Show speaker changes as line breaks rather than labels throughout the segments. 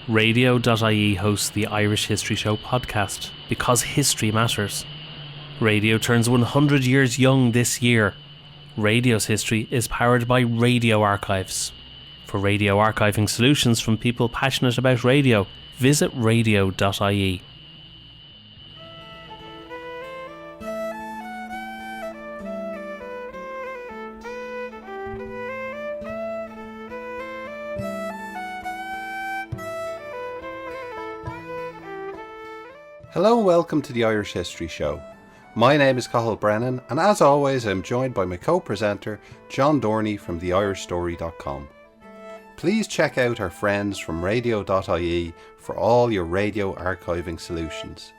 Radio.ie hosts the Irish History Show podcast because history matters. Radio turns 100 years young this year. Radio's history is powered by Radio Archives. For radio archiving solutions from people passionate about radio, visit radio.ie.
Hello and welcome to the Irish History Show. My name is Cathal Brennan, and as always I'm joined by my co-presenter John Dorney from theirishstory.com. Please check out our friends from radio.ie for all your radio archiving solutions.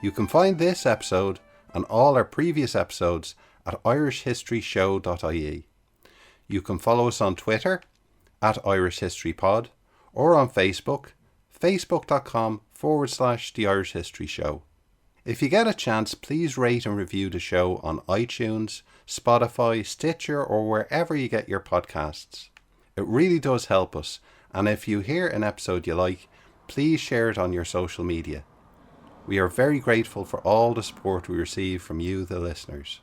You can find this episode and all our previous episodes at irishhistoryshow.ie. You can follow us on Twitter at irishhistorypod or on Facebook, facebook.com/The Irish History Show. If you get a chance, please rate and review the show on iTunes, Spotify, Stitcher, or wherever you get your podcasts. It really does help us, and if you hear an episode you like, please share it on your social media. We are very grateful for all the support we receive from you, the listeners.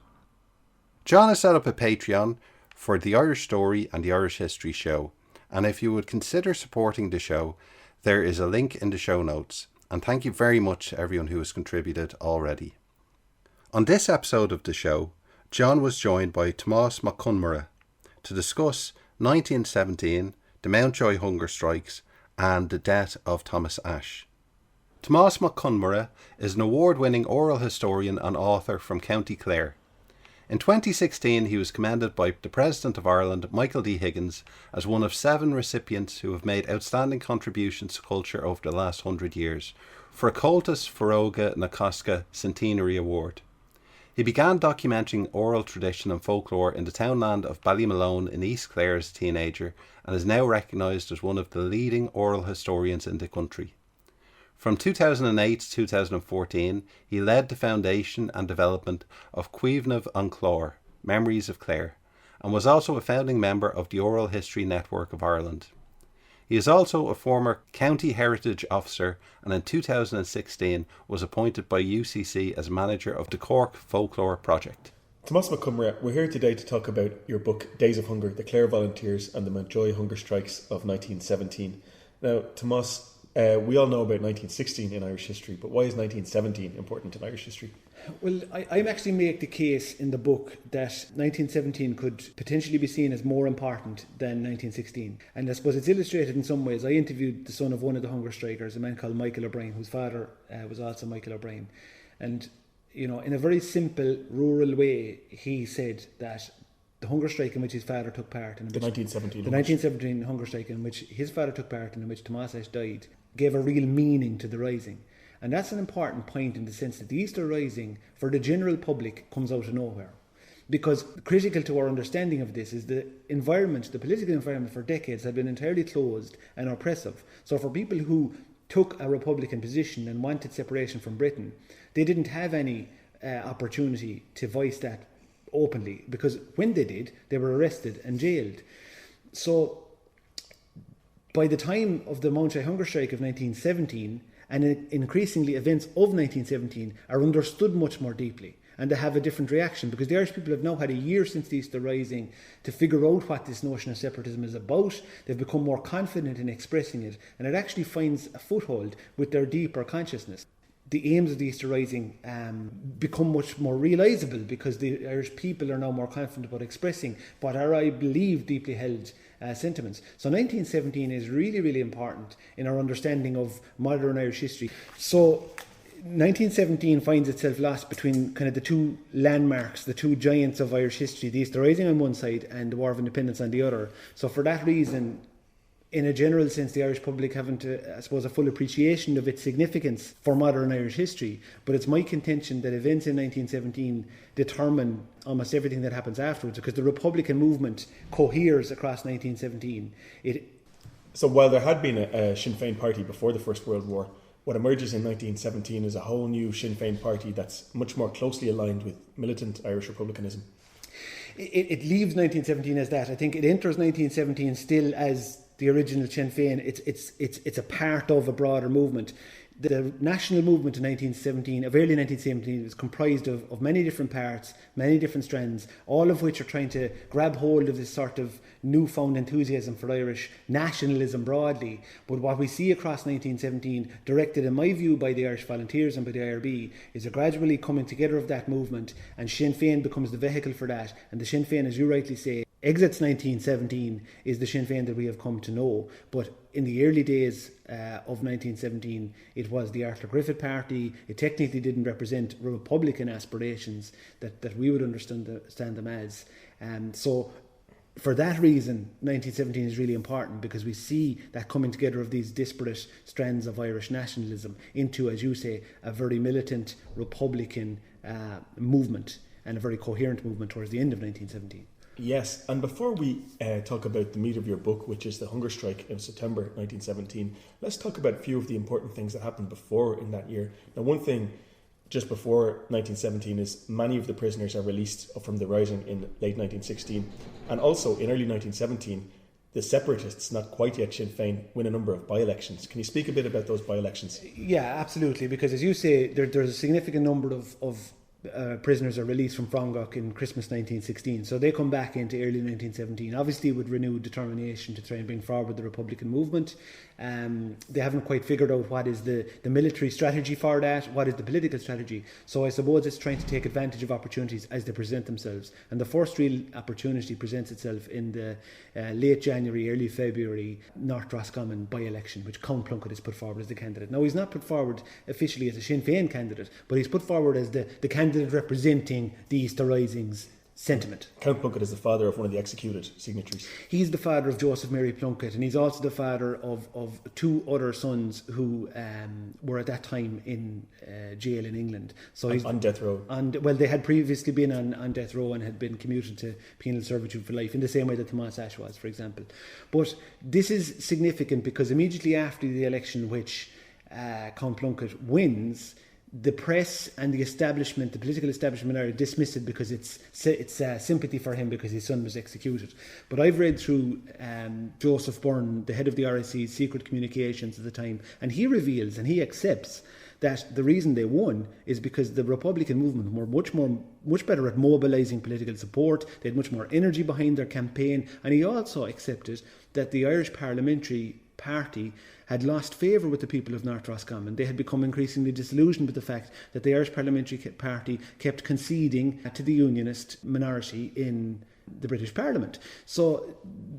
John has set up a Patreon for The Irish Story and The Irish History Show, and if you would consider supporting the show, there is a link in the show notes. And thank you very much to everyone who has contributed already. On this episode of the show, John was joined by Tomás MacConmara to discuss 1917, the Mountjoy Hunger strikes, and the death of Thomas Ashe. Tomás MacConmara is an award-winning oral historian and author from County Clare. In 2016, he was commended by the President of Ireland, Michael D. Higgins, as one of 7 recipients who have made outstanding contributions to culture over the last 100 years for a Cultus Foróga na Cosca Centenary Award. He began documenting oral tradition and folklore in the townland of Ballymalone in East Clare as a teenager and is now recognised as one of the leading oral historians in the country. From 2008 to 2014, he led the foundation and development of Cuimhnimh an Clár, Memories of Clare, and was also a founding member of the Oral History Network of Ireland. He is also a former County Heritage Officer and in 2016 was appointed by UCC as manager of the Cork Folklore Project.
Thomas MacConmara, we're here today to talk about your book Days of Hunger, the Clare Volunteers and the Mountjoy Hunger Strikes of 1917. Now, Thomas, we all know about 1916 in Irish history, but why is 1917 important in Irish history?
Well, I actually make the case in the book that 1917 could potentially be seen as more important than 1916. And I suppose it's illustrated in some ways. I interviewed the son of one of the hunger strikers, a man called Michael O'Brien, whose father was also Michael O'Brien. And, you know, in a very simple, rural way, he said that the hunger strike in which his father took part, in
the
1917 hunger strike in which his father took part and in which Thomas Ashe died, gave a real meaning to the rising. And that's an important point in the sense that the Easter Rising for the general public comes out of nowhere. Because critical to our understanding of this is the environment, the political environment for decades had been entirely closed and oppressive. So for people who took a republican position and wanted separation from Britain, they didn't have any opportunity to voice that openly, because when they did, they were arrested and jailed. So by the time of the Mountjoy Hunger strike of 1917, and increasingly events of 1917 are understood much more deeply, and they have a different reaction, because the Irish people have now had a year since the Easter Rising to figure out what this notion of separatism is about. They've become more confident in expressing it, and it actually finds a foothold with their deeper consciousness. The aims of the Easter Rising become much more realisable because the Irish people are now more confident about expressing what are, I believe, deeply held sentiments. So 1917 is really, really important in our understanding of modern Irish history. So 1917 finds itself lost between kind of the two landmarks, the two giants of Irish history, the Easter Rising on one side and the War of Independence on the other. So for that reason, in a general sense, the Irish public haven't, I suppose, a full appreciation of its significance for modern Irish history. But it's my contention that events in 1917 determine almost everything that happens afterwards, because the Republican movement coheres across 1917.
So while there had been a Sinn Féin party before the First World War, what emerges in 1917 is a whole new Sinn Féin party that's much more closely aligned with militant Irish republicanism.
It leaves 1917 as that. I think it enters 1917 still as the original Sinn Féin. It's a part of a broader movement. The national movement in 1917, of early 1917, was comprised of many different parts, many different strands, all of which are trying to grab hold of this sort of newfound enthusiasm for Irish nationalism broadly. But what we see across 1917, directed in my view by the Irish Volunteers and by the IRB, is a gradually coming together of that movement, and Sinn Féin becomes the vehicle for that. And the Sinn Féin, as you rightly say, exits 1917 is the Sinn Féin that we have come to know. But in the early days of 1917, it was the Arthur Griffith Party. It technically didn't represent Republican aspirations that we would understand them as. So for that reason, 1917 is really important, because we see that coming together of these disparate strands of Irish nationalism into, as you say, a very militant Republican movement, and a very coherent movement towards the end of 1917.
Yes, and before we talk about the meat of your book, which is the hunger strike in September 1917, let's talk about a few of the important things that happened before in that year. Now, one thing just before 1917 is many of the prisoners are released from the rising in late 1916, and also in early 1917, the separatists, not quite yet Sinn Féin, win a number of by-elections. Can you speak a bit about those by-elections?
Yeah, absolutely, because as you say, there's a significant number of prisoners are released from Frongok in Christmas 1916, so they come back into early 1917, obviously with renewed determination to try and bring forward the Republican movement. They haven't quite figured out what is the military strategy for that, what is the political strategy. So I suppose it's trying to take advantage of opportunities as they present themselves. And the first real opportunity presents itself in the late January, early February North Roscommon by-election, which Count Plunkett is put forward as the candidate. Now, he's not put forward officially as a Sinn Féin candidate, but he's put forward as the candidate representing the Easter Rising's sentiment.
Count Plunkett is the father of one of the executed signatories.
He's the father of Joseph Mary Plunkett, and he's also the father of two other sons who were at that time in jail in England. So he's
on death row.
Well, they had previously been on death row and had been commuted to penal servitude for life, in the same way that Thomas Ashe was, for example. But this is significant because immediately after the election, which Count Plunkett wins, the press and the establishment, the political establishment, are dismiss it because it's sympathy for him because his son was executed. But I've read through Joseph Byrne, the head of the RSC's secret communications at the time, and he reveals and he accepts that the reason they won is because the Republican movement were much better at mobilising political support. They had much more energy behind their campaign, and he also accepted that the Irish Parliamentary Party had lost favour with the people of North Roscommon. They had become increasingly disillusioned with the fact that the Irish Parliamentary Party kept conceding to the Unionist minority in the British Parliament. So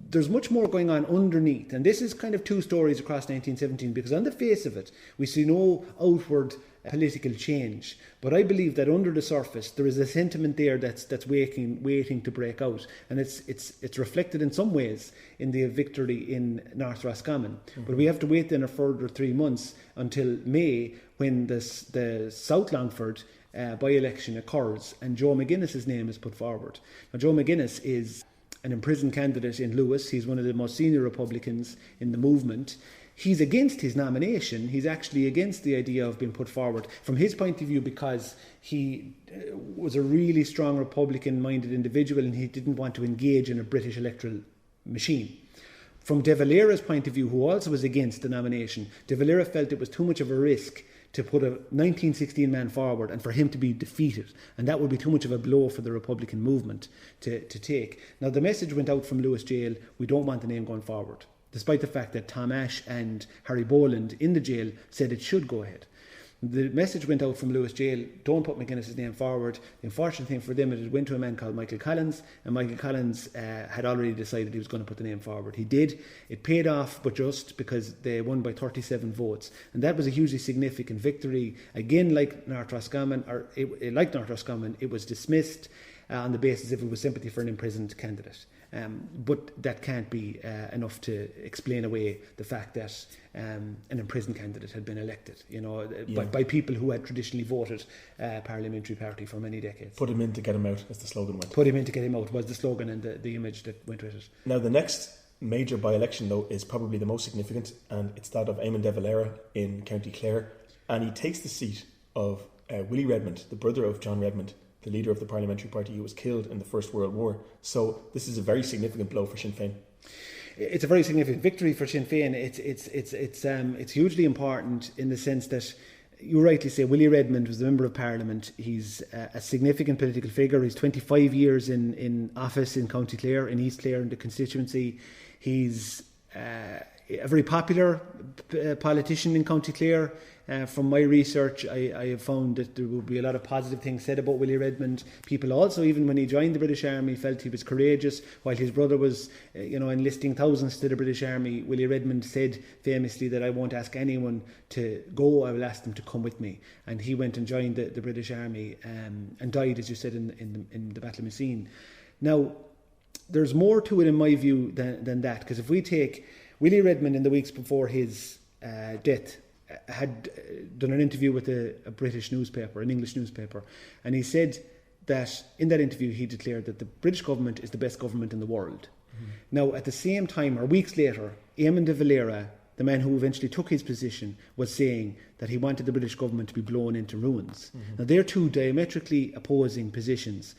there's much more going on underneath, and this is kind of two stories across 1917, because on the face of it we see no outward political change, but I believe that under the surface there is a sentiment there that's waiting to break out, and it's reflected in some ways in the victory in North Roscommon. But we have to wait then a further 3 months until May, when the South Longford by-election occurs and Joe McGuinness's name is put forward. Now, Joe McGuinness is an imprisoned candidate in Lewis. He's one of the most senior Republicans in the movement. He's against his nomination. He's actually against the idea of being put forward from his point of view, because he was a really strong Republican-minded individual and he didn't want to engage in a British electoral machine. From De Valera's point of view, who also was against the nomination, De Valera felt it was too much of a risk to put a 1916 man forward and for him to be defeated, and that would be too much of a blow for the Republican movement to take. Now, the message went out from Lewis jail: we don't want the name going forward, despite the fact that Tom Ashe and Harry Boland in the jail said it should go ahead. The message went out from Lewis jail: don't put McGuinness's name forward. The unfortunate thing for them is it went to a man called Michael Collins, and Michael Collins had already decided he was going to put the name forward. He did. It paid off, but just because they won by 37 votes, and that was a hugely significant victory. Again, like North Roscommon, it was dismissed on the basis if it was sympathy for an imprisoned candidate. But that can't be enough to explain away the fact that an imprisoned candidate had been elected, by people who had traditionally voted Parliamentary Party for many decades.
Put him in to get him out, as the slogan went.
Put him in to get him out was the slogan and the image that went with it.
Now, the next major by-election, though, is probably the most significant, and it's that of Eamon de Valera in County Clare, and he takes the seat of Willie Redmond, the brother of John Redmond, the leader of the Parliamentary Party who was killed in the First World War. So this is a very significant blow for Sinn Féin.
it's a very significant victory for Sinn Féin. It's hugely important in the sense that you rightly say Willie Redmond was the Member of Parliament. He's a significant political figure. He's 25 years in office in County Clare, in East Clare, in the constituency. He's a very popular politician in County Clare. From my research, I have found that there would be a lot of positive things said about Willie Redmond. People also, even when he joined the British Army, felt he was courageous. While his brother was, enlisting thousands to the British Army, Willie Redmond said famously that I won't ask anyone to go, I will ask them to come with me. And he went and joined the British Army and died, as you said, in the Battle of Messines. Now, there's more to it in my view than that, because if we take Willie Redmond in the weeks before his death, had done an interview with a British newspaper, an English newspaper, and he said that in that interview he declared that the British government is the best government in the world. Mm-hmm. Now, at the same time, or weeks later, Eamon de Valera, the man who eventually took his position, was saying that he wanted the British government to be blown into ruins. Mm-hmm. Now, they're two diametrically opposing positions,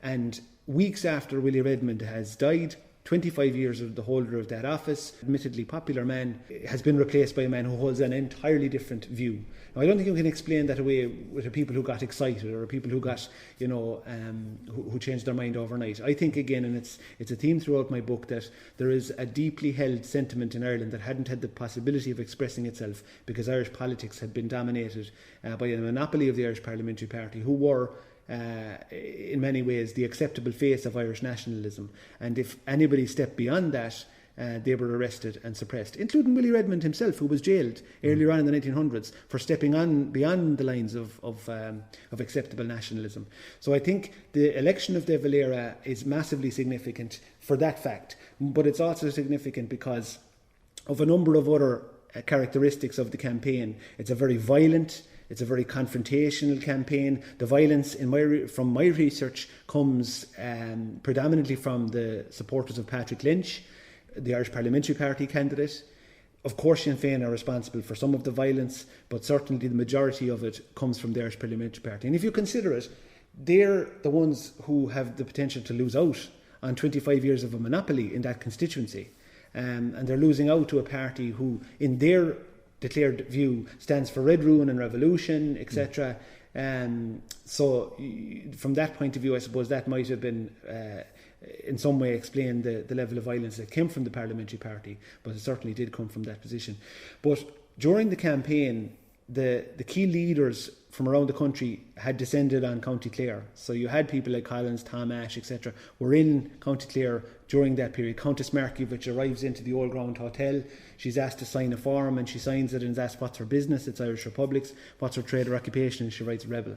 and weeks after Willie Redmond has died, 25 years of the holder of that office, admittedly popular man, has been replaced by a man who holds an entirely different view. Now, I don't think you can explain that away with the people who got excited or people who got, who changed their mind overnight. I think, again, and it's a theme throughout my book, that there is a deeply held sentiment in Ireland that hadn't had the possibility of expressing itself because Irish politics had been dominated by a monopoly of the Irish Parliamentary Party, who were in many ways the acceptable face of Irish nationalism, and if anybody stepped beyond that, they were arrested and suppressed, including Willie Redmond himself, who was jailed earlier on in the 1900s for stepping on beyond the lines of acceptable nationalism. So I think the election of De Valera is massively significant for that fact, but it's also significant because of a number of other characteristics of the campaign. It's a very violent, it's a very confrontational campaign. The violence, from my research, comes predominantly from the supporters of Patrick Lynch, the Irish Parliamentary Party candidate. Of course, Sinn Féin are responsible for some of the violence, but certainly the majority of it comes from the Irish Parliamentary Party. And if you consider it, they're the ones who have the potential to lose out on 25 years of a monopoly in that constituency. And they're losing out to a party who, in their declared view, stands for red ruin and revolution, etc. So from that point of view, I suppose that might have been in some way explain the level of violence that came from the Parliamentary Party, but it certainly did come from that position. But during the campaign, the key leaders from around the country had descended on County Clare. So you had people like Collins, Thomas Ashe, etc. were in County Clare during that period. Countess Markievicz arrives into the Old Ground Hotel. She's asked to sign a form, and she signs it and is asked what's her business. It's Irish Republic's. What's her trade or occupation? And she writes rebel.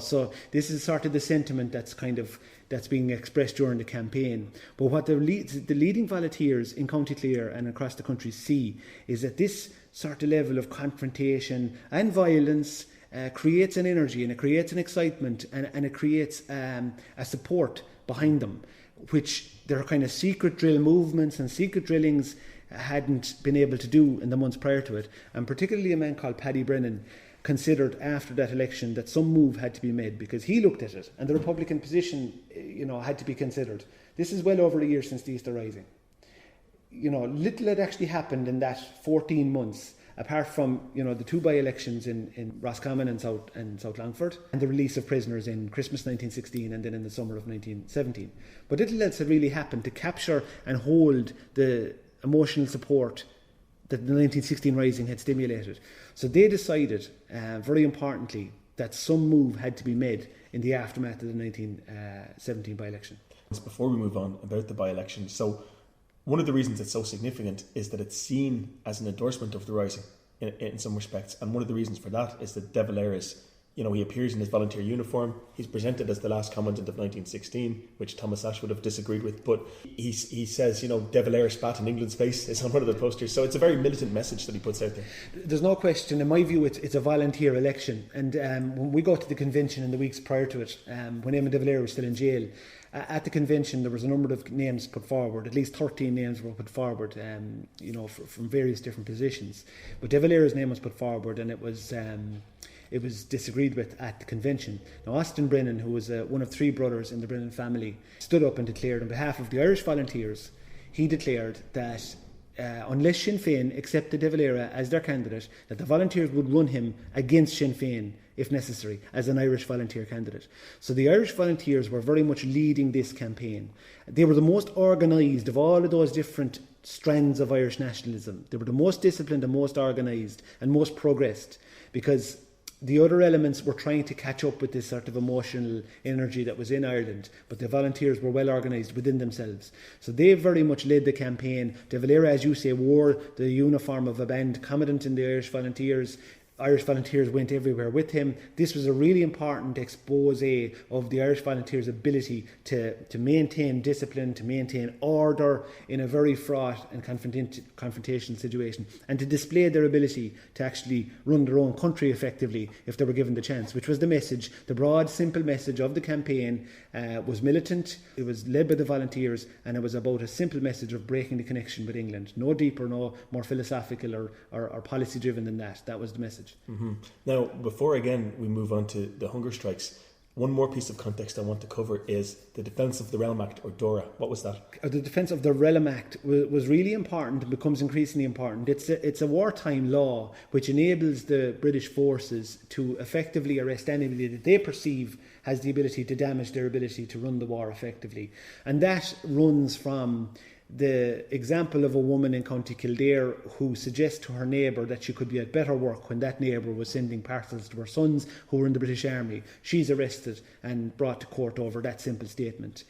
So this is sort of the sentiment that's being expressed during the campaign. But what the leading volunteers in County Clare and across the country see is that this sort of level of confrontation and violence creates an energy, and it creates an excitement, and it creates a support behind them, which their kind of secret drill movements and secret drillings hadn't been able to do in the months prior to it. And particularly a man called Paddy Brennan considered after that election that some move had to be made, because he looked at it and the Republican position had to be considered. This is well over a year since the Easter Rising. Little had actually happened in that 14 months, apart from the two by-elections in Roscommon and South Longford, and the release of prisoners in Christmas 1916 and then in the summer of 1917. But little else had really happened to capture and hold the emotional support that the 1916 Rising had stimulated. So they decided, very importantly, that some move had to be made in the aftermath of the 1917 by-election.
Before we move on about the by-election, so one of the reasons it's so significant is that it's seen as an endorsement of the Rising in some respects, and one of the reasons for that is that De Valera's, he appears in his volunteer uniform. He's presented as the last commandant of 1916, which Thomas Ashe would have disagreed with, but he says, De Valera spat in England's face is on one of the posters, so it's a very militant message that he puts out there.
There's no question, in my view, it's a volunteer election, and when we go to the convention in the weeks prior to it, when Eamon de Valera was still in jail, at the convention there was a number of names put forward. At least 13 names were put forward, from various different positions. But De Valera's name was put forward, and it was disagreed with at the convention. Now, Austin Brennan, who was one of three brothers in the Brennan family, stood up and declared on behalf of the Irish Volunteers he declared that unless Sinn Féin accepted De Valera as their candidate, that the Volunteers would run him against Sinn Féin, if necessary, as an Irish volunteer candidate. So the Irish Volunteers were very much leading this campaign. They were the most organised of all of those different strands of Irish nationalism. They were the most disciplined and most organised and most progressed, because the other elements were trying to catch up with this sort of emotional energy that was in Ireland, but the Volunteers were well organised within themselves. So they very much led the campaign. De Valera, as you say, wore the uniform of a band commandant in the Irish Volunteers. Irish Volunteers went everywhere with him. This was a really important expose of the Irish Volunteers' ability to maintain discipline, to maintain order in a very fraught and confrontational situation, and to display their ability to actually run their own country effectively if they were given the chance, which was the message. The broad, simple message of the campaign was militant. It was led by the Volunteers, and it was about a simple message of breaking the connection with England. No deeper, no more philosophical or policy driven than that. That was the message.
Mm-hmm. Now, before again we move on to the hunger strikes, one more piece of context I want to cover is the Defence of the Realm Act, or DORA. What was that?
The Defence of the Realm Act was really important and becomes increasingly important. It's a wartime law which enables the British forces to effectively arrest anybody that they perceive has the ability to damage their ability to run the war effectively. And that runs from the example of a woman in County Kildare who suggests to her neighbour that she could be at better work when that neighbour was sending parcels to her sons who were in the British Army. She's arrested and brought to court over that simple statement.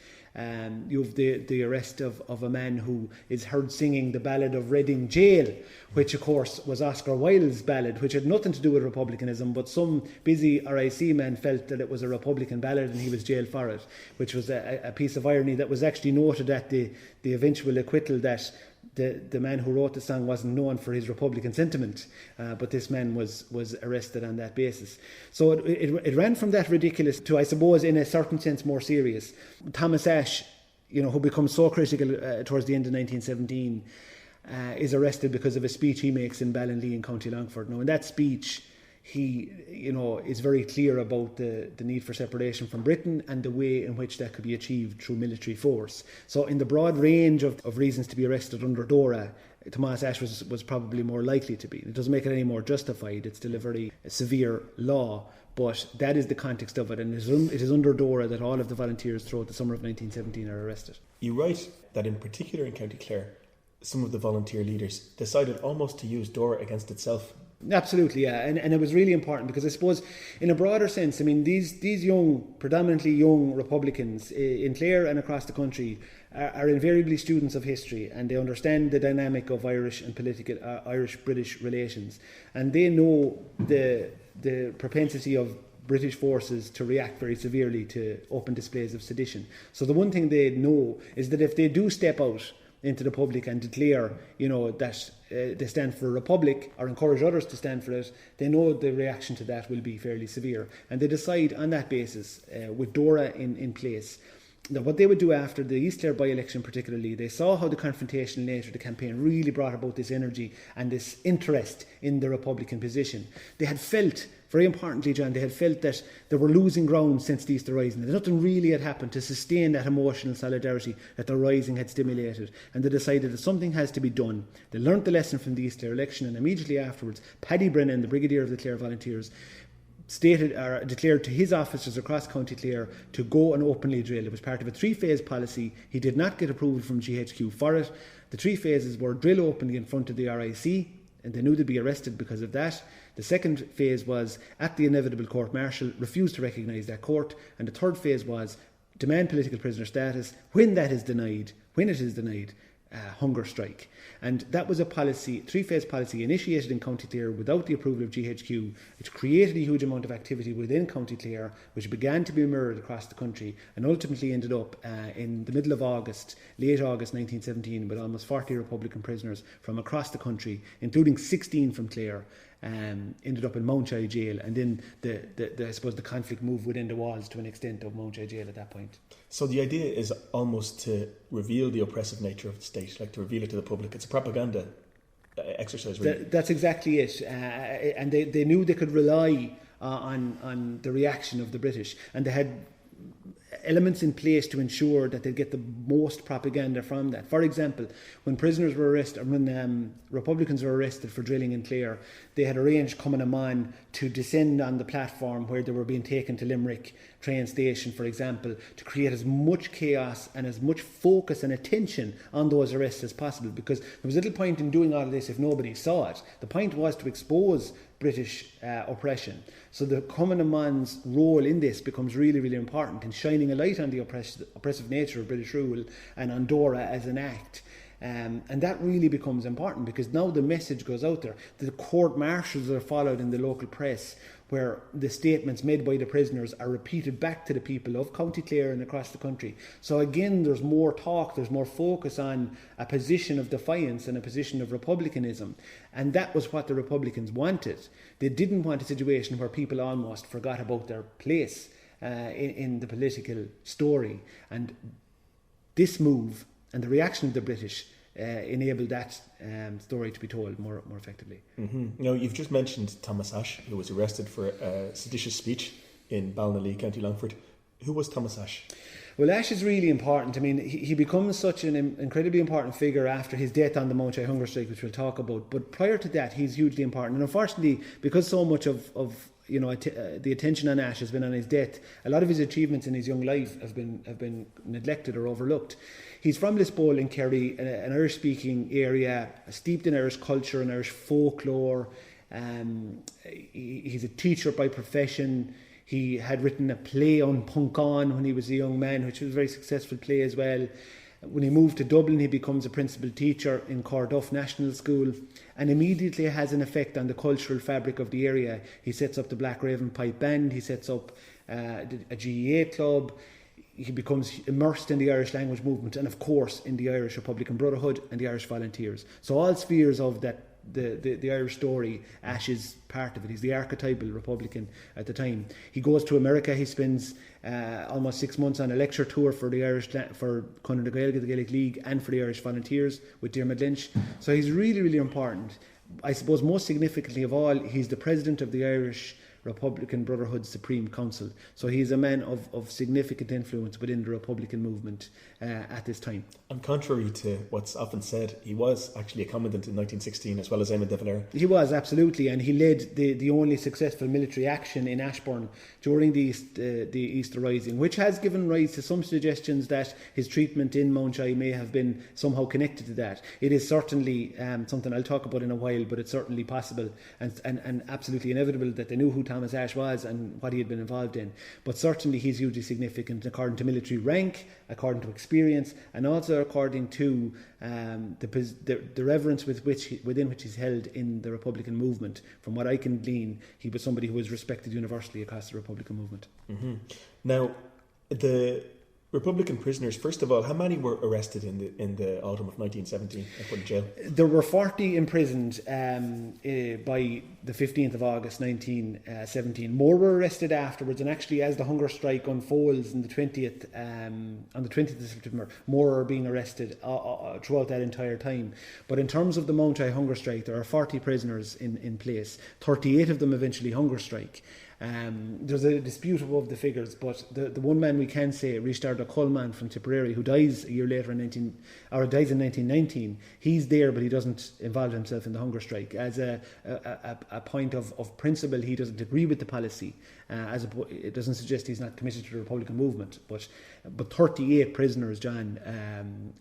You have the arrest of a man who is heard singing the ballad of Reading Jail, which of course was Oscar Wilde's ballad, which had nothing to do with republicanism, but some busy RIC man felt that it was a Republican ballad and he was jailed for it, which was a piece of irony that was actually noted at the eventual acquittal, that the man who wrote the song wasn't known for his Republican sentiment, but this man was arrested on that basis. So it ran from that ridiculous to, I suppose, in a certain sense, more serious. Thomas Ashe, who becomes so critical towards the end of 1917, is arrested because of a speech he makes in Ballinlee in County Longford. Now, in that speech, he, is very clear about the need for separation from Britain and the way in which that could be achieved through military force. So in the broad range of reasons to be arrested under DORA, Thomas Ashe was probably more likely to be. It doesn't make it any more justified. It's still a very severe law, but that is the context of it, and it is under DORA that all of the Volunteers throughout the summer of 1917 are arrested.
You write that in particular in County Clare, some of the volunteer leaders decided almost to use DORA against itself.
Absolutely, yeah, and it was really important because I suppose, in a broader sense, I mean, these young, predominantly young Republicans in Clare and across the country are invariably students of history, and they understand the dynamic of Irish and political Irish-British relations, and they know the propensity of British forces to react very severely to open displays of sedition. So the one thing they know is that if they do step out into the public and declare, that they stand for a republic, or encourage others to stand for it, they know the reaction to that will be fairly severe. And they decide on that basis, with DORA in place, that what they would do after the East Clare by-election particularly, they saw how the confrontational nature of the campaign really brought about this energy and this interest in the Republican position. They had felt, very importantly, John, they had felt that they were losing ground since the Easter Rising, that nothing really had happened to sustain that emotional solidarity that the Rising had stimulated, and they decided that something has to be done. They learnt the lesson from the East Clare election, and immediately afterwards, Paddy Brennan, the Brigadier of the Clare Volunteers, declared to his officers across County Clare to go and openly drill. It was part of a 3-phase policy. He did not get approval from GHQ for it. The 3 phases were drill openly in front of the RIC, and they knew they'd be arrested because of that. The second phase was, at the inevitable court-martial, refuse to recognise that court. And the third phase was, demand political prisoner status. When it is denied, hunger strike. And that was a policy, 3-phase policy initiated in County Clare without the approval of GHQ, which created a huge amount of activity within County Clare, which began to be mirrored across the country, and ultimately ended up in the middle of August, late August 1917, with almost 40 Republican prisoners from across the country, including 16 from Clare, ended up in Mountjoy Jail, and then I suppose the conflict moved within the walls to an extent of Mountjoy Jail at that point.
So the idea is almost to reveal the oppressive nature of the state, like to reveal it to the public. It's a propaganda exercise, really.
That's exactly it. And they knew they could rely on the reaction of the British, and they had elements in place to ensure that they get the most propaganda from that. For example, when prisoners were arrested, when Republicans were arrested for drilling in Clare, they had arranged Cumann to descend on the platform where they were being taken to Limerick train station, for example, to create as much chaos and as much focus and attention on those arrests as possible, because there was little point in doing all of this if nobody saw it. The point was to expose British oppression. So the Cuman's role in this becomes really, really important in shining a light on the oppressive nature of British rule and on Dora as an act. And that really becomes important because now the message goes out there. The court-martials are followed in the local press, where the statements made by the prisoners are repeated back to the people of County Clare and across the country. So again, there's more talk, there's more focus on a position of defiance and a position of republicanism. And that was what the Republicans wanted. They didn't want a situation where people almost forgot about their place in the political story. And this move and the reaction of the British enabled that story to be told more effectively.
Mm-hmm. Now, you've just mentioned Thomas Ashe, who was arrested for a seditious speech in Ballinolea, County Longford. Who was Thomas Ashe?
Well, Ashe is really important. I mean, he becomes such an incredibly important figure after his death on the Mountjoy Hunger strike, which we'll talk about. But prior to that, he's hugely important. And unfortunately, because so much of the attention on Ashe has been on his death, a lot of his achievements in his young life have been neglected or overlooked. He's from Lisbole in Kerry, an Irish-speaking area, steeped in Irish culture and Irish folklore. He's a teacher by profession. He had written a play on Punkan when he was a young man, which was a very successful play as well. When he moved to Dublin, he becomes a principal teacher in Corduff National School, and immediately has an effect on the cultural fabric of the area. He sets up the Black Raven Pipe Band, he sets up a GEA club, he becomes immersed in the Irish language movement, and of course in the Irish Republican Brotherhood and the Irish Volunteers. So all spheres of that, the Irish story, Ashe is part of it. He's the archetypal Republican at the time. He goes to America. He spends almost 6 months on a lecture tour for the Irish, for Conor the Gaelic, the Gaelic League, and for the Irish Volunteers with Diarmaid Lynch. So he's really, really important. I suppose most significantly of all, he's the president of the Irish Republican Brotherhood Supreme Council. So he's a man of significant influence within the Republican movement at this time.
And contrary to what's often said, he was actually a commandant in 1916 as well as Eamon de Valera.
He was, absolutely, and he led the only successful military action in Ashbourne during the Easter Rising, which has given rise to some suggestions that his treatment in Mountjoy may have been somehow connected to that. It is certainly something I'll talk about in a while, but it's certainly possible and absolutely inevitable that they knew who Thomas Ashe was and what he had been involved in. But certainly he's hugely significant according to military rank, according to experience, and also according to the reverence within which he's held in the Republican movement. From what I can glean, he was somebody who was respected universally across the Republican movement.
Mm-hmm. Now, the Republican prisoners, first of all, how many were arrested in the autumn of 1917 and put in jail?
There were 40 imprisoned by the 15th of August 1917. More were arrested afterwards, and actually as the hunger strike unfolds on the 20th of September, more are being arrested throughout that entire time. But in terms of the Mountjoy hunger strike, there are 40 prisoners in place. 38 of them eventually hunger strike. There's a dispute above the figures, but the one man we can say, Richard Coleman from Tipperary, who dies a year later dies in 1919, he's there, but he doesn't involve himself in the hunger strike. As a point of principle, he doesn't agree with the policy. It doesn't suggest he's not committed to the Republican movement, but 38 prisoners, John,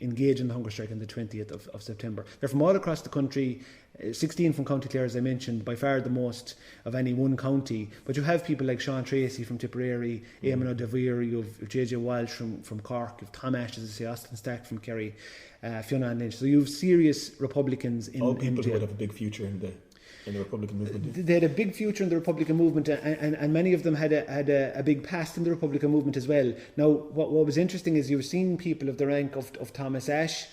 engage in the hunger strike on the 20th of September. They're from all across the country. 16 from County Clare, as I mentioned, by far the most of any one county. But you have people like Sean Tracy from Tipperary, Eamon O'Devere, you have J.J. Walsh from Cork, you have Tom Ashe, as I say, Austin Stack from Kerry, Fiona Ann Lynch. So you have serious Republicans in
all people
in
who would have a big future in the Republican movement.
They had a big future in the Republican movement, and many of them had a big past in the Republican movement as well. Now, what was interesting is you've seen people of the rank of Thomas Ashe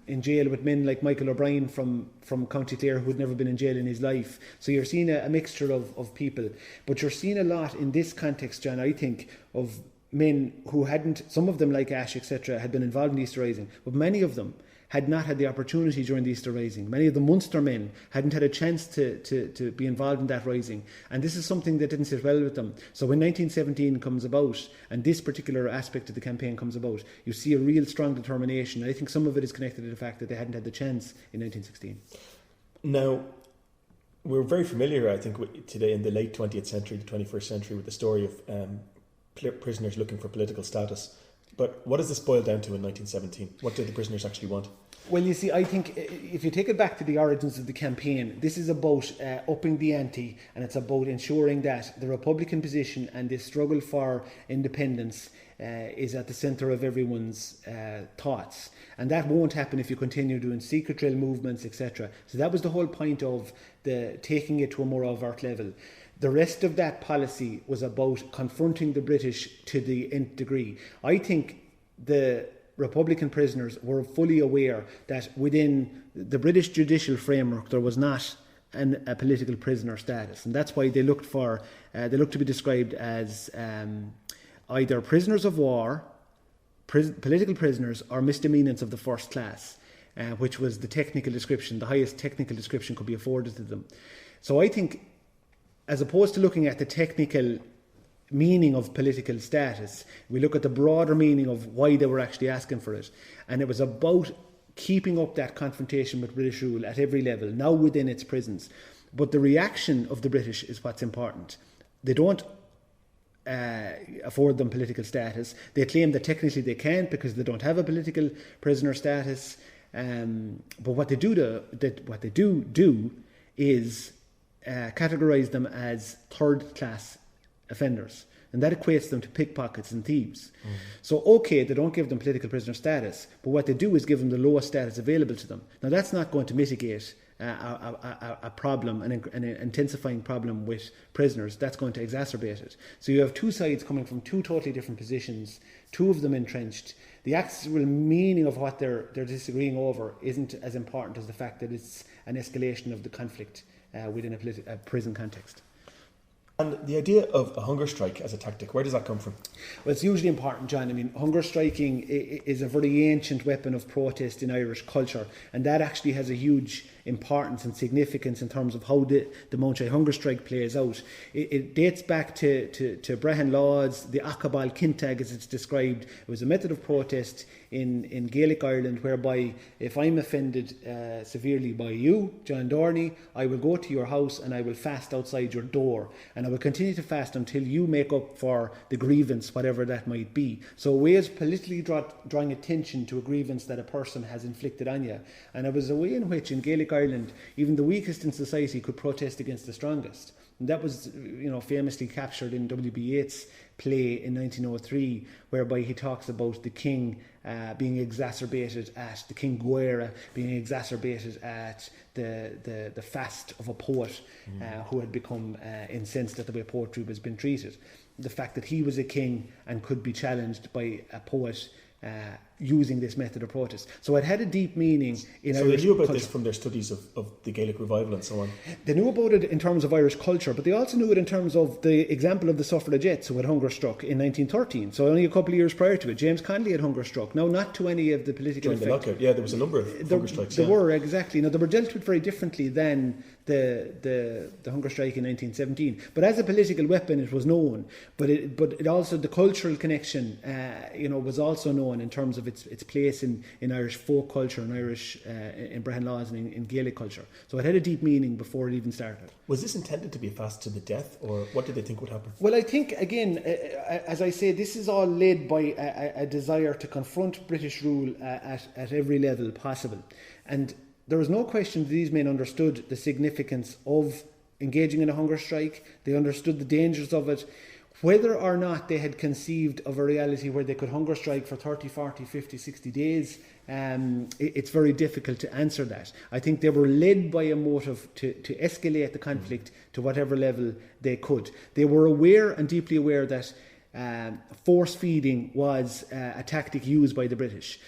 in jail with men like Michael O'Brien from County Clare, who had never been in jail in his life. So you're seeing a mixture of people. But you're seeing a lot in this context, John, I think, of men who hadn't, some of them like Ashe, etc., had been involved in the Easter Rising, but many of them had not had the opportunity during the Easter Rising. Many of the Munster men hadn't had a chance to be involved in that rising. And this is something that didn't sit well with them. So when 1917 comes about, and this particular aspect of the campaign comes about, you see a real strong determination. I think some of it is connected to the fact that they hadn't had the chance in 1916.
Now, we're very familiar, I think, today in the late 20th century, the 21st century, with the story of prisoners looking for political status. But what does this boil down to in 1917? What did the prisoners actually want?
Well, you see, I think if you take it back to the origins of the campaign, this is about upping the ante, and it's about ensuring that the Republican position and the struggle for independence is at the centre of everyone's thoughts. And that won't happen if you continue doing secret drill movements, etc. So that was the whole point of the taking it to a more overt level. The rest of that policy was about confronting the British to the nth degree. I think the Republican prisoners were fully aware that within the British judicial framework there was not a political prisoner status, and that's why they looked to be described as either prisoners of war, political prisoners, or misdemeanants of the first class, which was the technical description, the highest technical description could be afforded to them. So I think, as opposed to looking at the technical meaning of political status, we look at the broader meaning of why they were actually asking for it. And it was about keeping up that confrontation with British rule at every level, now within its prisons. But the reaction of the British is what's important. They don't afford them political status. They claim that technically they can't because they don't have a political prisoner status. But what they do is categorise them as third-class offenders, and that equates them to pickpockets and thieves. So, okay, they don't give them political prisoner status, but what they do is give them the lowest status available to them. Now, that's not going to mitigate a problem, an intensifying problem with prisoners. That's going to exacerbate it. So you have two sides coming from two totally different positions, two of them entrenched. The actual meaning of what they're disagreeing over isn't as important as the fact that it's an escalation of the conflict within a prison context.
And the idea of a hunger strike as a tactic, where does that come from?
Well, it's hugely important, John. I mean, hunger striking is a very ancient weapon of protest in Irish culture, and that actually has a huge importance and significance in terms of how the Mountjoy Hunger strike plays out. It dates back to Brehon laws, the Acabal Kintag as it's described. It was a method of protest in Gaelic Ireland whereby if I'm offended severely by you, John Dorney, I will go to your house and I will fast outside your door, and I will continue to fast until you make up for the grievance, whatever that might be. So a way of politically drawing attention to a grievance that a person has inflicted on you. And it was a way in which in Gaelic Ireland even the weakest in society could protest against the strongest. And that was, famously captured in W.B. Yeats' play in 1903, whereby he talks about the king being exacerbated at, the King Guerra being exacerbated at the fast of a poet who had become incensed at the way poetry was being treated. The fact that he was a king and could be challenged by a poet using this method of protest. So it had a deep meaning in Irish culture. So
they knew about this from their studies of the Gaelic revival and so on?
They knew about it in terms of Irish culture, but they also knew it in terms of the example of the suffragettes who had hunger struck in 1913. So only a couple of years prior to it, James Connolly had hunger struck. Now, not to any of the political
effect. During the lockout, yeah, there was a number of hunger strikes.
There were, exactly. Now, they were dealt with very differently than the hunger strike in 1917. But as a political weapon, it was known. But it also, the cultural connection, was also known in terms of its place in Irish folk culture and Irish in Brehon laws and in Gaelic culture. So it had a deep meaning before it even started.
Was this intended to be a fast to the death, or what did they think would happen?
Well, I think, again, as I say, this is all led by a desire to confront British rule at every level possible. And there was no question that these men understood the significance of engaging in a hunger strike. They understood the dangers of it. Whether or not they had conceived of a reality where they could hunger strike for 30, 40, 50, 60 days, it's very difficult to answer that. I think they were led by a motive to escalate the conflict to whatever level they could. They were aware and deeply aware that force feeding was a tactic used by the British.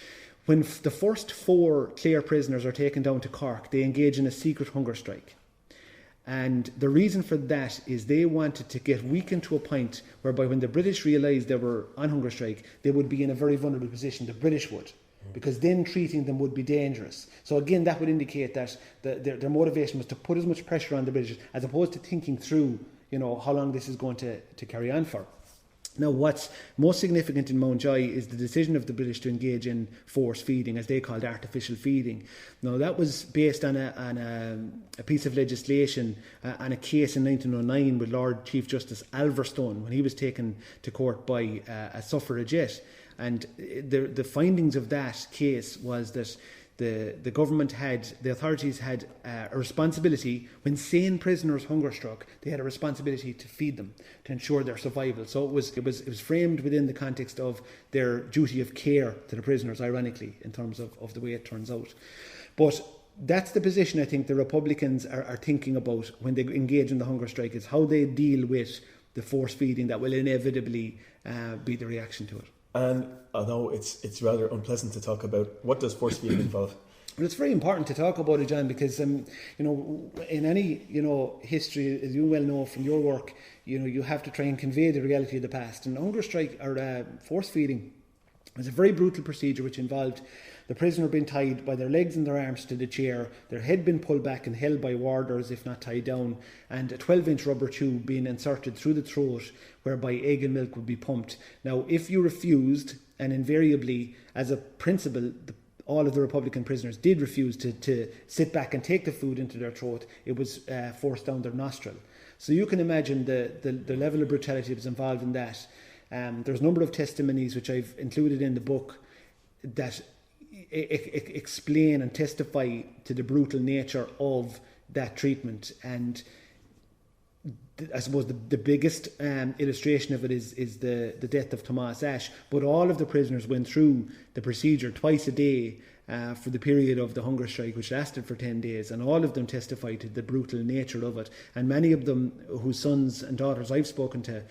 When the first 4 Clare prisoners are taken down to Cork, they engage in a secret hunger strike. And the reason for that is they wanted to get weakened to a point whereby when the British realised they were on hunger strike, they would be in a very vulnerable position. The British would. because then treating them would be dangerous. So again, that would indicate that their motivation was to put as much pressure on the British as opposed to thinking through, how long this is going to carry on for. Now, what's most significant in Mountjoy is the decision of the British to engage in force feeding, as they called artificial feeding. Now, that was based on a piece of legislation and a case in 1909 with Lord Chief Justice Alverstone when he was taken to court by a suffragette. And the findings of that case was that the government the authorities had a responsibility, when sane prisoners hunger struck, they had a responsibility to feed them, to ensure their survival. So it was framed within the context of their duty of care to the prisoners, ironically, in terms of the way it turns out. But that's the position I think the Republicans are thinking about when they engage in the hunger strike, is how they deal with the force feeding that will inevitably be the reaction to it.
And although it's rather unpleasant to talk about, what does force feeding involve?
Well, it's very important to talk about it, John, because in any history, as you well know from your work, you have to try and convey the reality of the past. And hunger strike or force feeding was a very brutal procedure which involved the prisoner being tied by their legs and their arms to the chair, their head being pulled back and held by warders if not tied down, and a 12-inch rubber tube being inserted through the throat whereby egg and milk would be pumped. Now, if you refused, and invariably as a principle all of the Republican prisoners did refuse to sit back and take the food into their throat, it was forced down their nostril. So you can imagine the level of brutality that was involved in that. There's a number of testimonies which I've included in the book that explain and testify to the brutal nature of that treatment. And I suppose the biggest illustration of it is the death of Thomas Ashe. But all of the prisoners went through the procedure twice a day for the period of the hunger strike, which lasted for 10 days, and all of them testified to the brutal nature of it. And many of them, whose sons and daughters I've spoken to,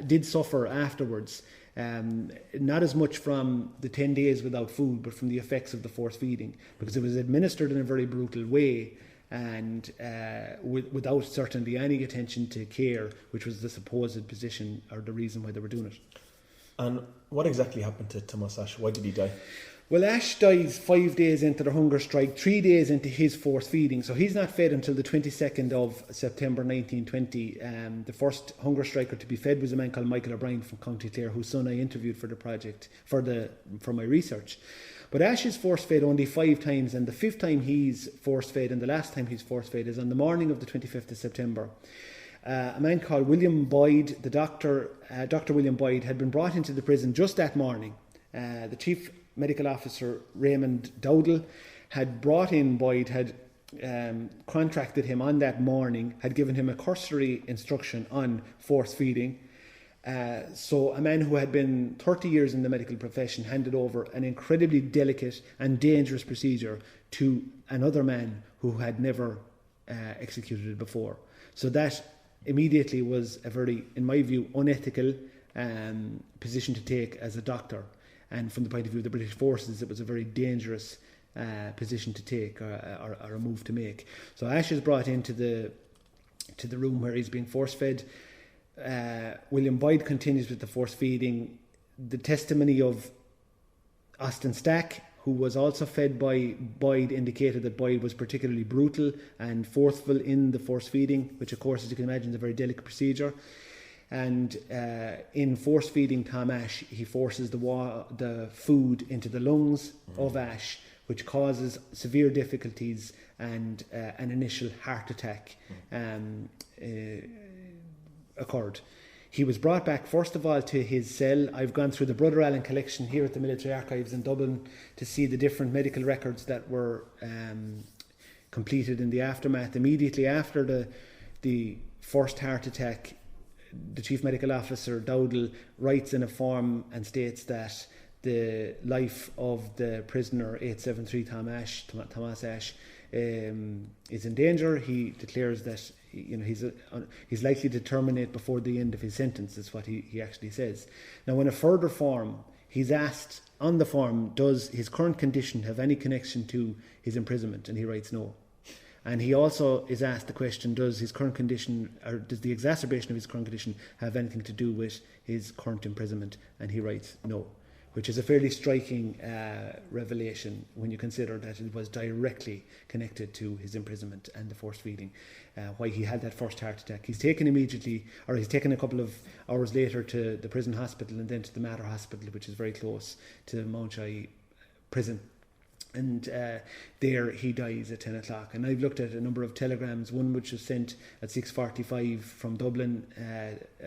did suffer afterwards. Not as much from the 10 days without food, but from the effects of the force feeding, because it was administered in a very brutal way and without certainly any attention to care, which was the supposed position or the reason why they were doing it. And
what exactly happened to Thomas Ashe? Why did he die?
Well, Ashe dies 5 days into the hunger strike, 3 days into his force feeding. So he's not fed until the 22nd of September 1920. The first hunger striker to be fed was a man called Michael O'Brien from County Clare, whose son I interviewed for the project, for my research. But Ashe is force fed only 5 times, and the 5th time he's force fed and the last time he's force fed is on the morning of the 25th of September. A man called William Boyd, the doctor, Dr. William Boyd, had been brought into the prison just that morning. The chief medical officer, Raymond Dowdall, had brought in Boyd, had contracted him on that morning, had given him a cursory instruction on force feeding. So a man who had been 30 years in the medical profession handed over an incredibly delicate and dangerous procedure to another man who had never executed it before. So that immediately was a very, in my view, unethical position to take as a doctor. And from the point of view of the British forces, it was a very dangerous position to take or a move to make. So Ashe is brought into the room where he's being force fed. William Boyd continues with the force feeding. The testimony of Austin Stack, who was also fed by Boyd, indicated that Boyd was particularly brutal and forceful in the force feeding, which of course, as you can imagine, is a very delicate procedure. And in force feeding Tom Ashe, he forces the food into the lungs of Ashe, which causes severe difficulties and an initial heart attack occurred. He was brought back first of all to his cell. I've gone through the Brother Allen collection here at the Military Archives in Dublin to see the different medical records that were completed in the aftermath. Immediately after the first heart attack, the Chief Medical Officer, Dowdall, writes in a form and states that the life of the prisoner 873 Thomas Ashe is in danger. He declares that he's likely to terminate before the end of his sentence, is what he actually says. Now, in a further form, he's asked on the form, does his current condition have any connection to his imprisonment? And he writes no. And he also is asked the question, does his current condition, or does the exacerbation of his current condition have anything to do with his current imprisonment? And he writes no. which is a fairly striking revelation when you consider that it was directly connected to his imprisonment and the forced feeding, why he had that first heart attack. He's taken a couple of hours later to the prison hospital and then to the Mater Hospital, which is very close to Mountjoy prison. And there he dies at 10 o'clock. And I've looked at a number of telegrams, one which was sent at 6:45 from Dublin.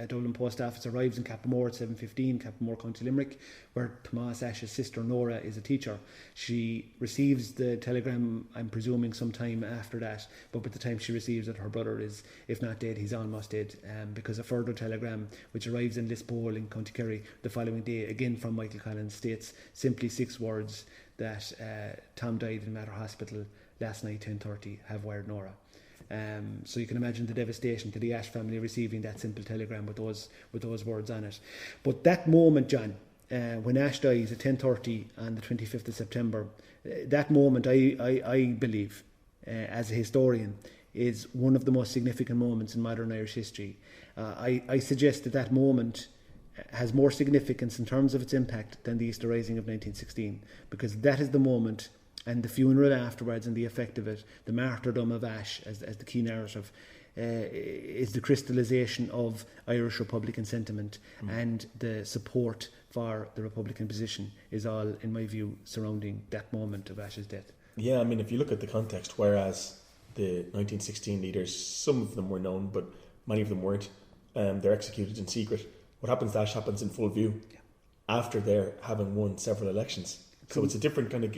Dublin Post Office arrives in Cappamore at 7:15, Cappamore, County Limerick, where Thomas Ashe's sister Nora is a teacher. She receives the telegram, I'm presuming, sometime after that, but by the time she receives it, her brother is, if not dead, he's almost dead, because a further telegram, which arrives in Lisbole in County Kerry the following day, again from Michael Collins, states simply 6 words, that Tom died in Mater Hospital last night, 10:30, have wired Nora. So you can imagine the devastation to the Ashe family receiving that simple telegram with those words on it. But that moment, John, when Ashe dies at 10:30 on the 25th of September, that moment, I believe, as a historian, is one of the most significant moments in modern Irish history. I suggest that moment has more significance in terms of its impact than the Easter Rising of 1916, because that is the moment, and the funeral afterwards and the effect of it, the martyrdom of Ashe as the key narrative, is the crystallisation of Irish Republican sentiment, and the support for the Republican position is all, in my view, surrounding that moment of Ashe's death.
Yeah, I mean, if you look at the context, whereas the 1916 leaders, some of them were known, but many of them weren't, they're executed in secret. What happens to Ashe happens in full view after they're having won several elections. So it's a different kind of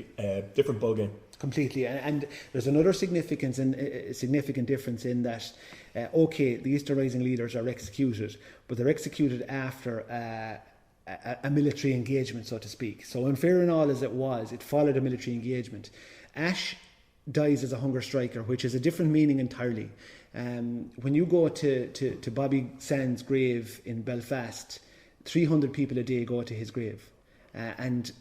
different ballgame. Completely,
and there's another significance and significant difference in that. The Easter Rising leaders are executed, but they're executed after a military engagement, so to speak. So unfair and all as it was, it followed a military engagement. Ashe dies as a hunger striker, which is a different meaning entirely. When you go to Bobby Sands' grave in Belfast, 300 people a day go to his grave, and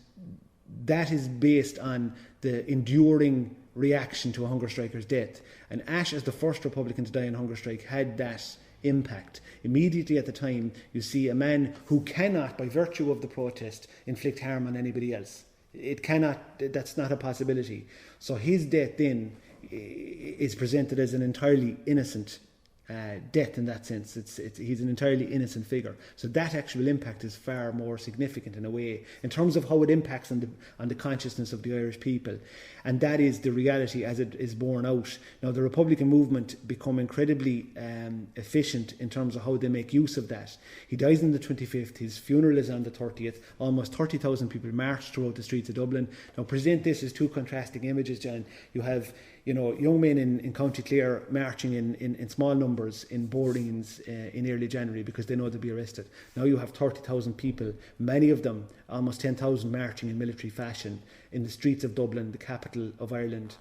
that is based on the enduring reaction to a hunger striker's death. And Ashe, as the first Republican to die in hunger strike, had that impact. Immediately at the time, you see a man who cannot, by virtue of the protest, inflict harm on anybody else. It cannot, that's not a possibility. So his death then is presented as an entirely innocent death in that sense. He's an entirely innocent figure. So that actual impact is far more significant in a way, in terms of how it impacts on the consciousness of the Irish people. And that is the reality as it is borne out. Now, the Republican movement become incredibly efficient in terms of how they make use of that. He dies on the 25th, his funeral is on the 30th, almost 30,000 people march throughout the streets of Dublin. Now, present this as two contrasting images, John. You have, young men in County Clare marching in small numbers in boardings in early January because they know they'll be arrested. Now you have 30,000 people, many of them, almost 10,000, marching in military fashion in the streets of Dublin, the capital of Ireland,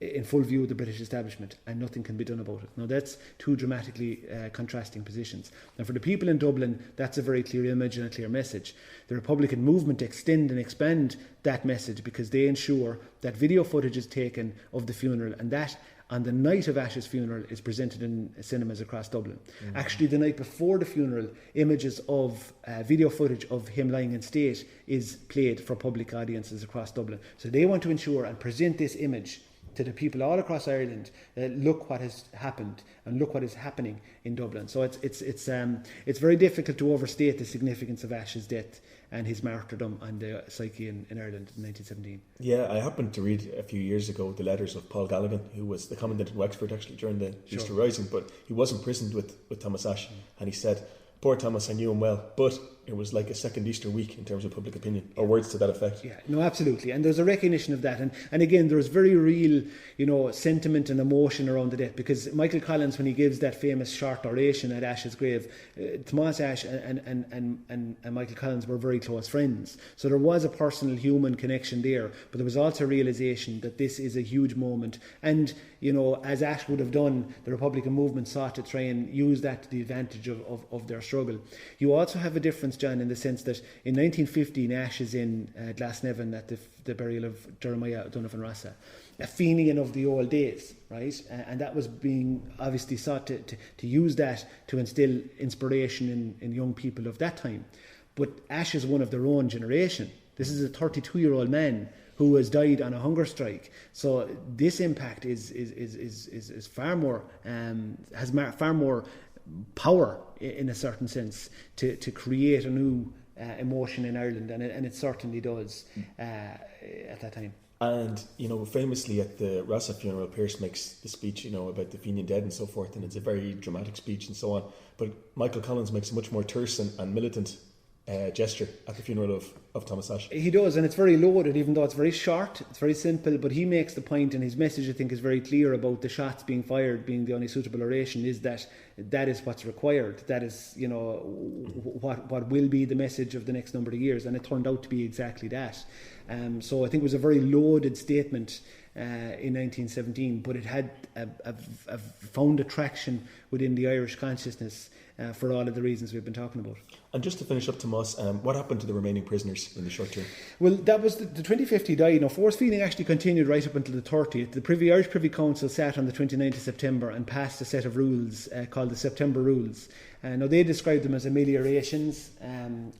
in full view of the British establishment, and nothing can be done about it. Now that's two dramatically contrasting positions. Now for the people in Dublin, that's a very clear image and a clear message. The Republican movement extend and expand that message because they ensure that video footage is taken of the funeral, and that on the night of Ashe's funeral is presented in cinemas across Dublin. Mm-hmm. Actually, the night before the funeral, images of video footage of him lying in state is played for public audiences across Dublin. So they want to ensure and present this image to the people all across Ireland. Look what has happened and look what is happening in Dublin. So it's very difficult to overstate the significance of Ashe's death and his martyrdom on the psyche in Ireland in 1917.
Yeah, I happened to read a few years ago the letters of Paul Galligan, who was the commandant in Wexford actually during the Easter Rising, but he was imprisoned with Thomas Ashe, and he said, "Poor Thomas, I knew him well, but it was like a second Easter week in terms of public opinion," or words to that effect.
Yeah, no, absolutely. And there's a recognition of that. And again, there's very real, sentiment and emotion around the death, because Michael Collins, when he gives that famous short oration at Ashe's grave, Thomas Ashe and Michael Collins were very close friends. So there was a personal human connection there, but there was also a realisation that this is a huge moment. And, as Ashe would have done, the Republican movement sought to try and use that to the advantage of their struggle. You also have a difference, John, in the sense that in 1915 Ashe is in Glasnevin at the burial of Jeremiah Donovan Rossa, a Fenian of the old days, right? And that was being obviously sought to use that to instill inspiration in young people of that time. But Ashe is one of their own generation. This is a 32-year-old man who has died on a hunger strike. So this impact is far more has far more power in a certain sense to create a new emotion in Ireland, and it certainly does at that time.
And, famously at the Rasa funeral, Pearse makes the speech, about the Fenian dead and so forth, and it's a very dramatic speech and so on. But Michael Collins makes a much more terse and militant gesture at the funeral of Thomas Ashe.
He does, and it's very loaded, even though it's very short, it's very simple, but he makes the point, and his message, I think, is very clear about the shots being fired being the only suitable oration, is that is what's required. That is, what will be the message of the next number of years, and it turned out to be exactly that. So I think it was a very loaded statement in 1917, but it had found attraction within the Irish consciousness for all of the reasons we've been talking about.
And just to finish up, Tomás, what happened to the remaining prisoners in the short term?
Well, that was the 25th he died. Now, force feeding actually continued right up until the 30th. The Irish Privy Council sat on the 29th of September and passed a set of rules called the September Rules. Now, they described them as ameliorations,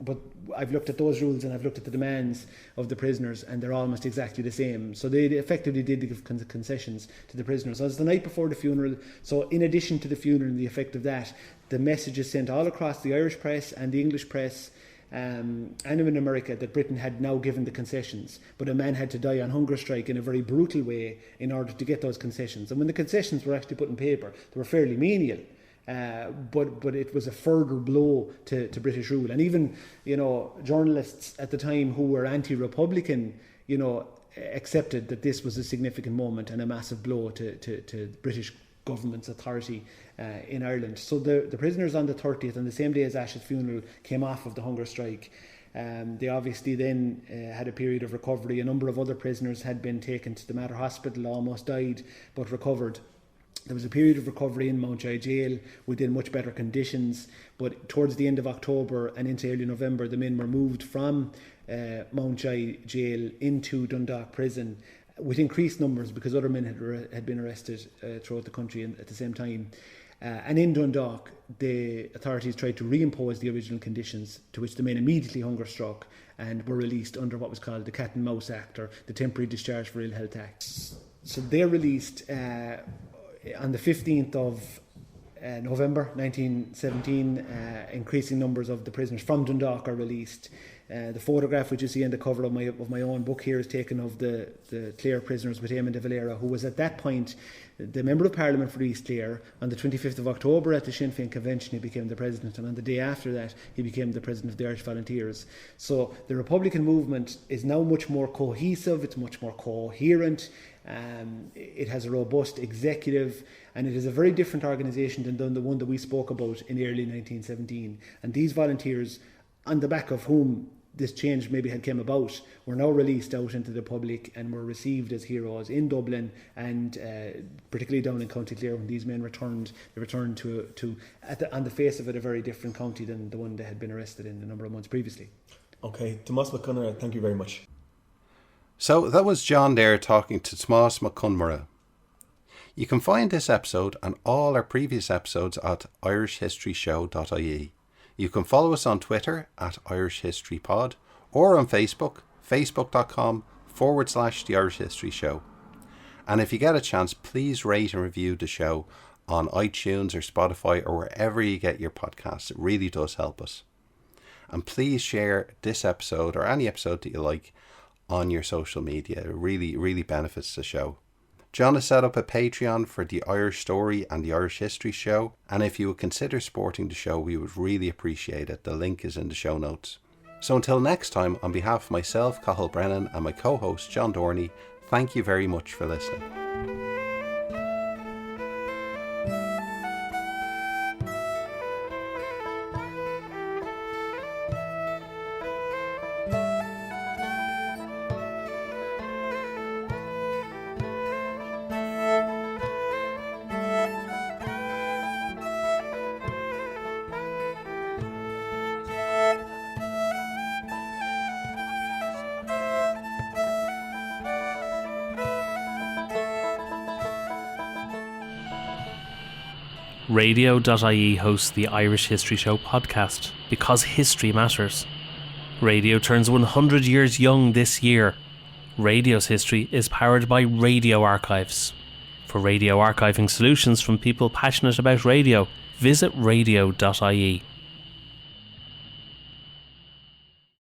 but I've looked at those rules and I've looked at the demands of the prisoners, and they're almost exactly the same. So they effectively did give concessions to the prisoners. So it was the night before the funeral. So in addition to the funeral and the effect of that, the message is sent all across the Irish press and the English press and in America that Britain had now given the concessions, but a man had to die on hunger strike in a very brutal way in order to get those concessions. And when the concessions were actually put in paper, they were fairly menial. But it was a further blow to British rule. And even, journalists at the time who were anti-Republican, accepted that this was a significant moment and a massive blow to British government's authority in Ireland. So the prisoners on the 30th, on the same day as Ashe's funeral, came off of the hunger strike. They obviously then had a period of recovery. A number of other prisoners had been taken to the Mater Hospital, almost died, but recovered. There was a period of recovery in Mountjoy Jail within much better conditions, but towards the end of October and into early November, the men were moved from Mountjoy Jail into Dundalk Prison with increased numbers because other men had been arrested throughout the country at the same time. And in Dundalk, the authorities tried to reimpose the original conditions, to which the men immediately hunger struck and were released under what was called the Cat and Mouse Act, or the Temporary Discharge for Ill Health Act. So they're released on the 15th of November 1917. Increasing numbers of the prisoners from Dundalk are released. The photograph which you see on the cover of my own book here is taken of the Clare prisoners with Eamon de Valera, who was at that point the Member of Parliament for East Clare. On the 25th of October at the Sinn Féin convention he became the president, and on the day after that he became the president of the Irish Volunteers. So the Republican movement is now much more cohesive, it's much more coherent. It has a robust executive, and it is a very different organisation than the one that we spoke about in early 1917. And these volunteers, on the back of whom this change maybe had come about, were now released out into the public and were received as heroes in Dublin, and particularly down in County Clare when these men returned. They returned to on the face of it, a very different county than the one they had been arrested in a number of months previously.
Okay, Tomás MacConmara, thank you very much.
So that was John there talking to Tomás MacConmara. You can find this episode and all our previous episodes at irishhistoryshow.ie. You can follow us on Twitter at irishhistorypod, or on Facebook, facebook.com/The Irish History Show. And if you get a chance, please rate and review the show on iTunes or Spotify or wherever you get your podcasts. It really does help us. And please share this episode or any episode that you like on your social media. It really, really benefits the show. John has set up a Patreon for the Irish Story and the Irish History Show, and if you would consider supporting the show, we would really appreciate it. The link is in the show notes. So until next time, on behalf of myself, Cathal Brennan, and my co-host John Dorney, thank you very much for listening.
Radio.ie hosts the Irish History Show podcast because history matters. Radio turns 100 years young this year. Radio's history is powered by radio archives. For radio archiving solutions from people passionate about radio, visit radio.ie.